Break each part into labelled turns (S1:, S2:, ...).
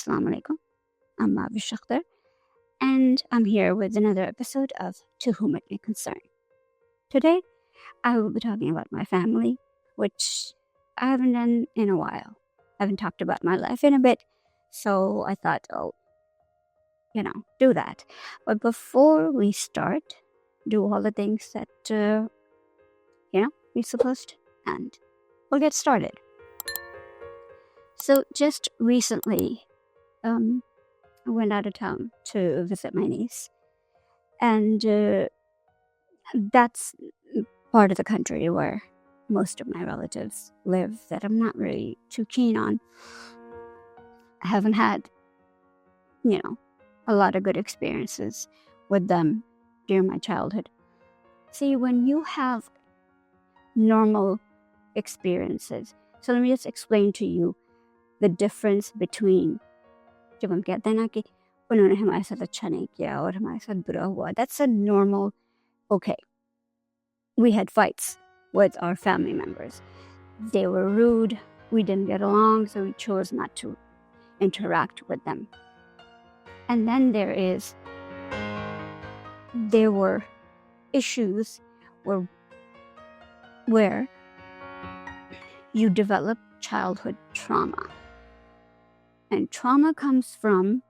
S1: Assalamu alaikum. I'm Mahvish Akhtar, and I'm here with another episode of To Whom It May Concern. Today, I will be talking about my family, which I haven't done in a while. I haven't talked about my life in a bit, so I thought, do that. But before we start, do all the things that, we're supposed to, and we'll get started. So just recently, I went out of town to visit my niece, and that's part of the country where most of my relatives live that I'm not really too keen on. I haven't had, a lot of good experiences with them during my childhood. See, when you have normal experiences, so let me just explain to you the difference between जब हम कहते हैं ना कि उन्होंने हमारे साथ अच्छा नहीं किया और हमारे साथ बुरा हुआ, that's a normal, okay. We had fights with our family members. They were rude, we didn't get along, so we chose not to interact with them. And then there were issues where you develop childhood trauma. And trauma comes from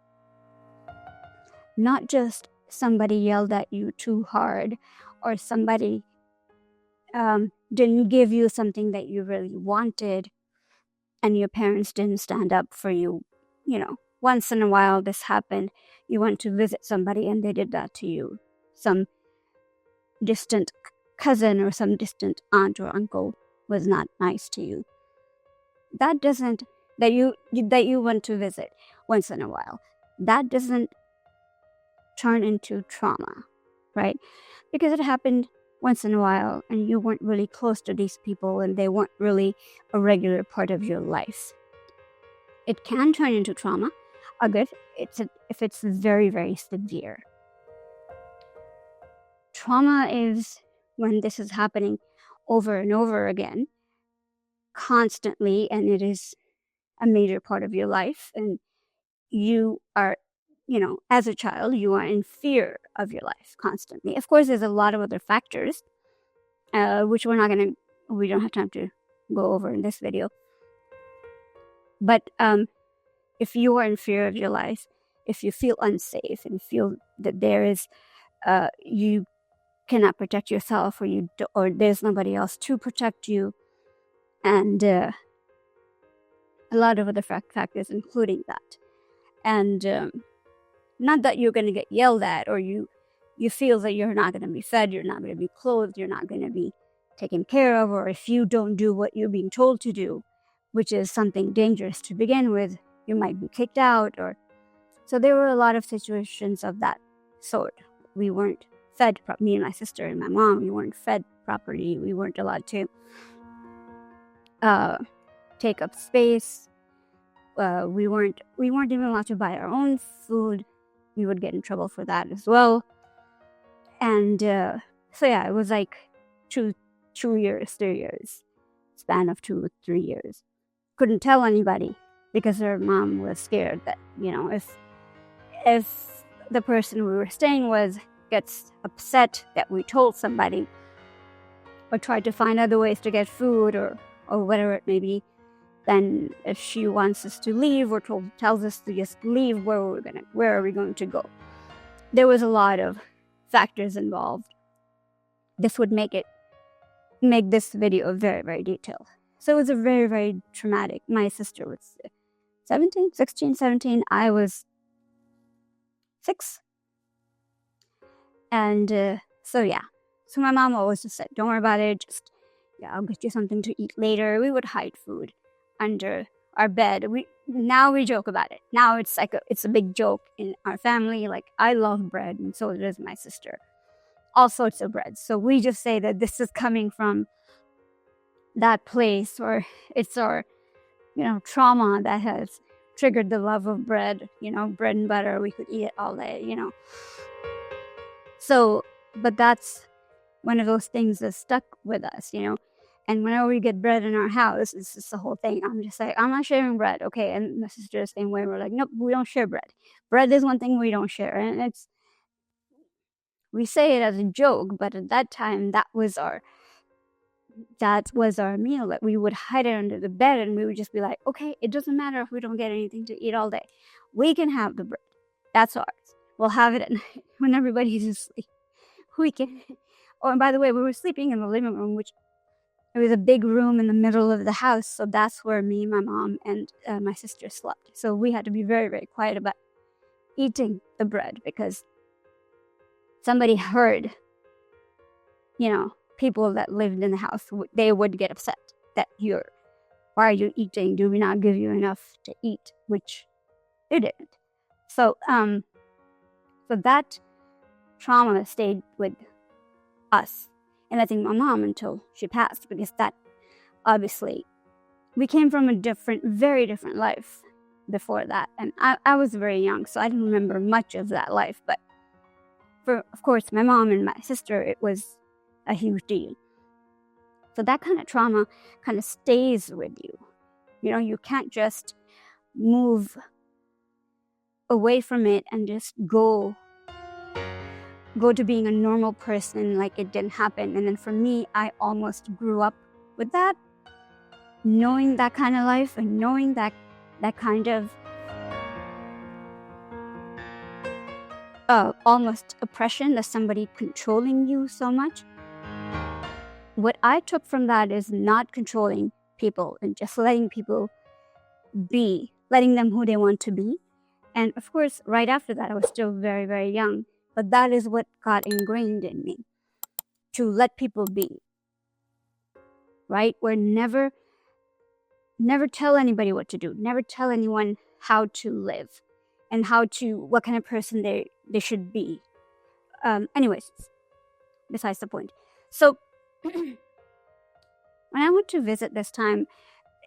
S1: not just somebody yelled at you too hard or somebody didn't give you something that you really wanted and your parents didn't stand up for you. Once in a while this happened. You went to visit somebody and they did that to you. Some distant cousin or some distant aunt or uncle was not nice to you. That you went to visit once in a while, that doesn't turn into trauma, right? Because it happened once in a while and you weren't really close to these people and they weren't really a regular part of your life. It can turn into trauma if it's very, very severe. Trauma is when this is happening over and over again, constantly, and it is a major part of your life, and you are, as a child, you are in fear of your life constantly. Of course, there's a lot of other factors, which we don't have time to go over in this video. But if you are in fear of your life, if you feel unsafe and feel that there is, you cannot protect yourself, or there's nobody else to protect you, and a lot of other factors, including that. And not that you're going to get yelled at or you feel that you're not going to be fed, you're not going to be clothed, you're not going to be taken care of, or if you don't do what you're being told to do, which is something dangerous to begin with, you might be kicked out. So there were a lot of situations of that sort. We weren't fed me and my sister and my mom, we weren't fed properly. We weren't allowed to take up space. We weren't even allowed to buy our own food. We would get in trouble for that as well. And it was like 2 years, 3 years, span of 2 or 3 years. Couldn't tell anybody because her mom was scared that, if the person we were staying with gets upset that we told somebody or tried to find other ways to get food or whatever it may be, then if she wants us to leave or tells us to just leave, where are we going to go? There was a lot of factors involved. This would make this video very, very detailed. So it was a very, very traumatic. My sister was 16, 17. I was 6. And so my mom always just said, don't worry about it. I'll get you something to eat later. We would hide food under our bed. Now we joke about it. Now it's like it's a big joke in our family. Like, I love bread, and so does my sister. All sorts of bread. So we just say that this is coming from that place, or it's our, trauma that has triggered the love of bread. Bread and butter. We could eat it all day. So, but that's one of those things that stuck with us. And whenever we get bread in our house, it's just the whole thing. I'm just like, I'm not sharing bread, okay? And my sister the same way. We're like, nope, we don't share bread. Bread is one thing we don't share. And we say it as a joke, but at that time, that was our meal. That we would hide it under the bed, and we would just be like, okay, it doesn't matter if we don't get anything to eat all day. We can have the bread. That's ours. We'll have it at night when everybody's asleep. We can. Oh, and by the way, we were sleeping in the living room, which it was a big room in the middle of the house. So that's where me, my mom, and my sister slept. So we had to be very, very quiet about eating the bread because somebody heard, people that lived in the house, they would get upset that why are you eating? Do we not give you enough to eat? Which they didn't. So that trauma stayed with us. And I think my mom until she passed, because that obviously, we came from a very different life before that. And I was very young, so I didn't remember much of that life. But of course, my mom and my sister, it was a huge deal. So that kind of trauma kind of stays with you. You can't just move away from it and just go to being a normal person like it didn't happen. And then for me, I almost grew up with that, knowing that kind of life and knowing that kind of almost oppression, that somebody controlling you so much. What I took from that is not controlling people and just letting people be, letting them who they want to be. And of course, right after that, I was still very, very young. But that is what got ingrained in me, to let people be, right? Where never tell anybody what to do. Never tell anyone how to live and what kind of person they should be. Anyways, besides the point. So when I went to visit this time,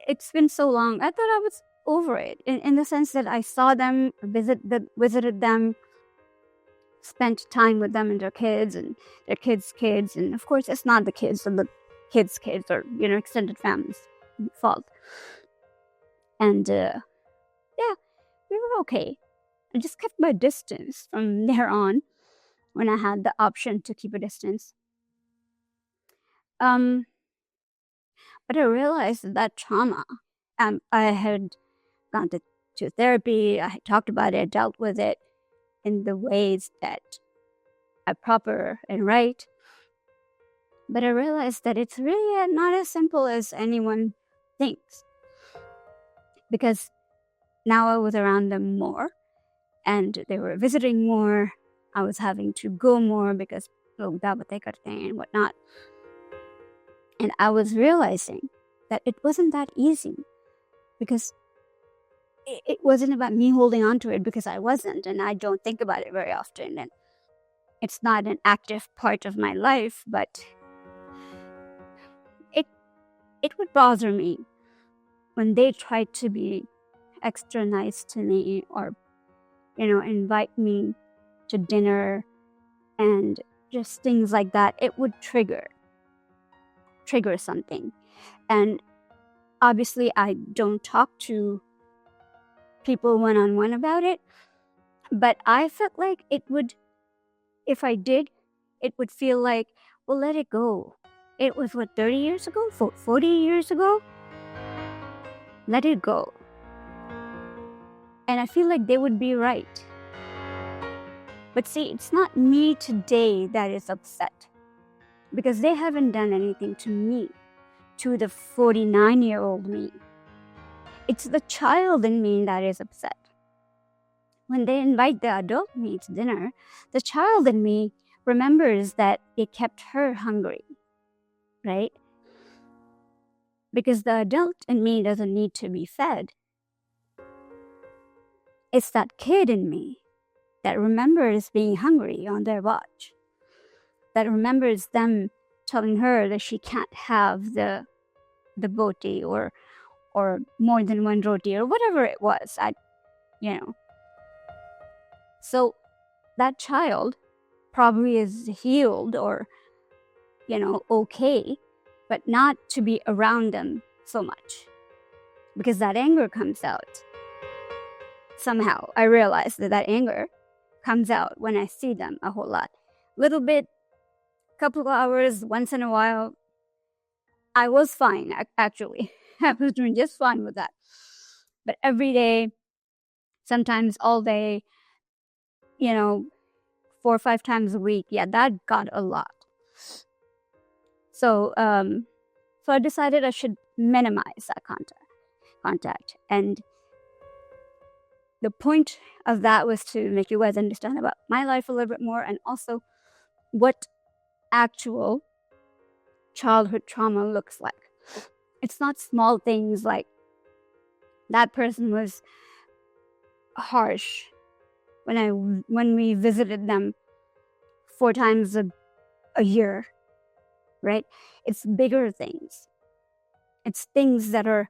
S1: it's been so long. I thought I was over it in the sense that I saw them, visited them, spent time with them and their kids and their kids' kids. And of course, it's not the kids or the kids' kids or, extended families' fault. And yeah, we were okay. I just kept my distance from there on when I had the option to keep a distance. But I realized that trauma, I had gone to therapy, I had talked about it, I dealt with it in the ways that are proper and right. But I realized that it's really not as simple as anyone thinks. Because now I was around them more, and they were visiting more. I was having to go more because of and whatnot. And I was realizing that it wasn't that easy, because it wasn't about me holding on to it, because I wasn't, and I don't think about it very often, and it's not an active part of my life, but it would bother me when they tried to be extra nice to me, or invite me to dinner and just things like that. It would trigger something. And obviously I don't talk to people one-on-one about it, but I felt like if I did, it would feel like, well, let it go. It was 30 years ago, 40 years ago. Let it go. And I feel like they would be right. But see, it's not me today that is upset, because they haven't done anything to me, to the 49-year-old me. It's the child in me that is upset. When they invite the adult me to dinner, the child in me remembers that it kept her hungry, right? Because the adult in me doesn't need to be fed. It's that kid in me that remembers being hungry on their watch, that remembers them telling her that she can't have the roti or more than one roti or whatever it was. So that child probably is healed or okay, but not to be around them so much, because that anger comes out. Somehow I realized that anger comes out when I see them a whole lot. Little bit, couple of hours, once in a while. I was fine, actually. I was doing just fine with that. But every day, sometimes all day, 4 or 5 times a week, yeah, that got a lot. So I decided I should minimize that contact. And the point of that was to make you guys understand about my life a little bit more, and also what actual childhood trauma looks like. It's not small things like that person was harsh when we visited them 4 times a year, right? It's bigger things. It's things that are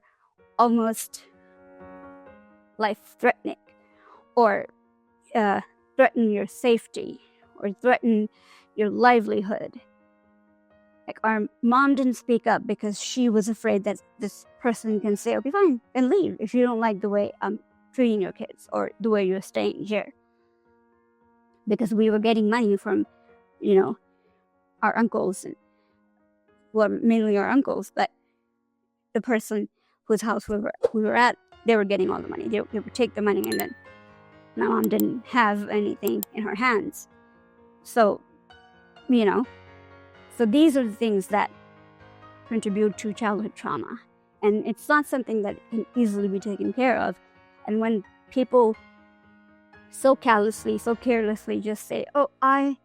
S1: almost life-threatening, or threaten your safety, or threaten your livelihood. Like, our mom didn't speak up because she was afraid that this person can say, okay, fine, and leave if you don't like the way I'm treating your kids or the way you're staying here. Because we were getting money from, our uncles, and well, mainly our uncles, but the person whose house we were at, they were getting all the money. They would take the money, and then my mom didn't have anything in her hands. So, so these are the things that contribute to childhood trauma. And it's not something that can easily be taken care of. And when people so callously, so carelessly just say, oh, I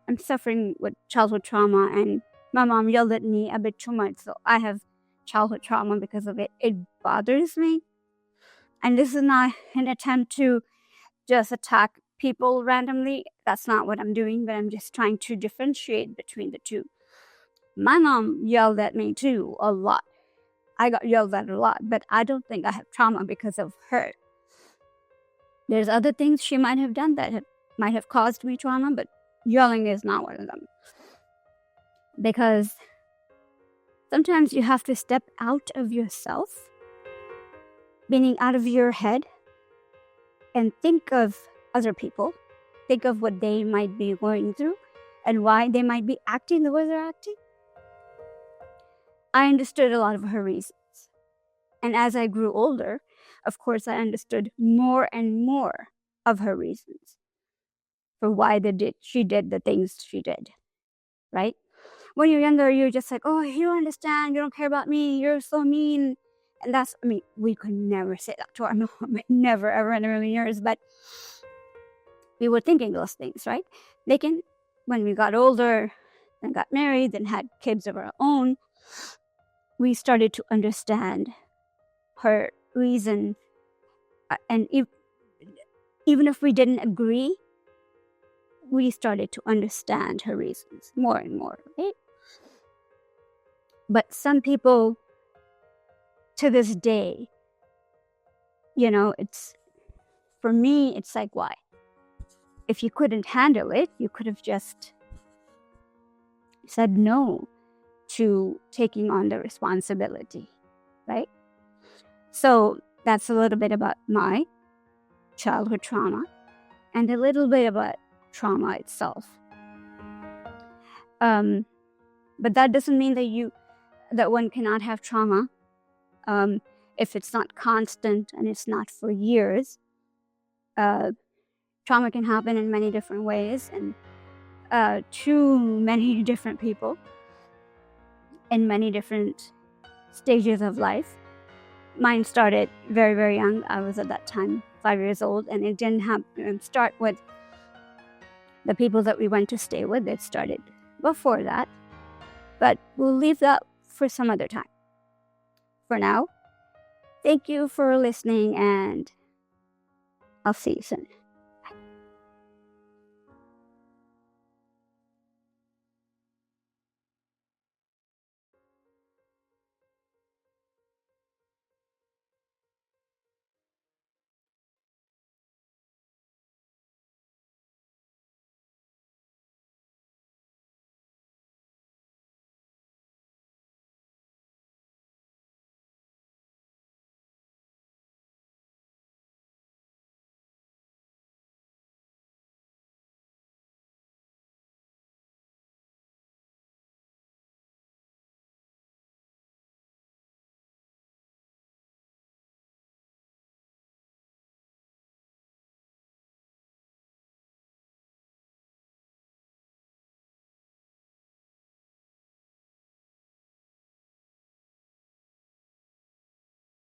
S1: am suffering with childhood trauma, and my mom yelled at me a bit too much, so I have childhood trauma because of it, it bothers me. And this is not an attempt to just attack people randomly. That's not what I'm doing, but I'm just trying to differentiate between the two. My mom yelled at me too a lot. I got yelled at a lot, but I don't think I have trauma because of her. There's other things she might have done that might have caused me trauma, but yelling is not one of them. Because sometimes you have to step out of yourself, meaning out of your head, and think of other people. Think of what they might be going through and why they might be acting the way they're acting. I understood a lot of her reasons. And as I grew older, of course, I understood more and more of her reasons for why she did the things she did, right? When you're younger, you're just like, oh, you don't understand, you don't care about me, you're so mean. And we could never say that to our mom, never, ever in a million years, but we were thinking those things, right? When we got older and got married and had kids of our own, we started to understand her reason. And even if we didn't agree, we started to understand her reasons more and more, right? But some people, to this day, for me, it's like, why? If you couldn't handle it, you could have just said no to taking on the responsibility, right? So that's a little bit about my childhood trauma and a little bit about trauma itself. But that doesn't mean that one cannot have trauma if it's not constant and it's not for years. Trauma can happen in many different ways and to many different people in many different stages of life. Mine started very, very young. I was at that time 5 years old, and it didn't start with the people that we went to stay with. It started before that, but we'll leave that for some other time. For now, thank you for listening, and I'll see you soon.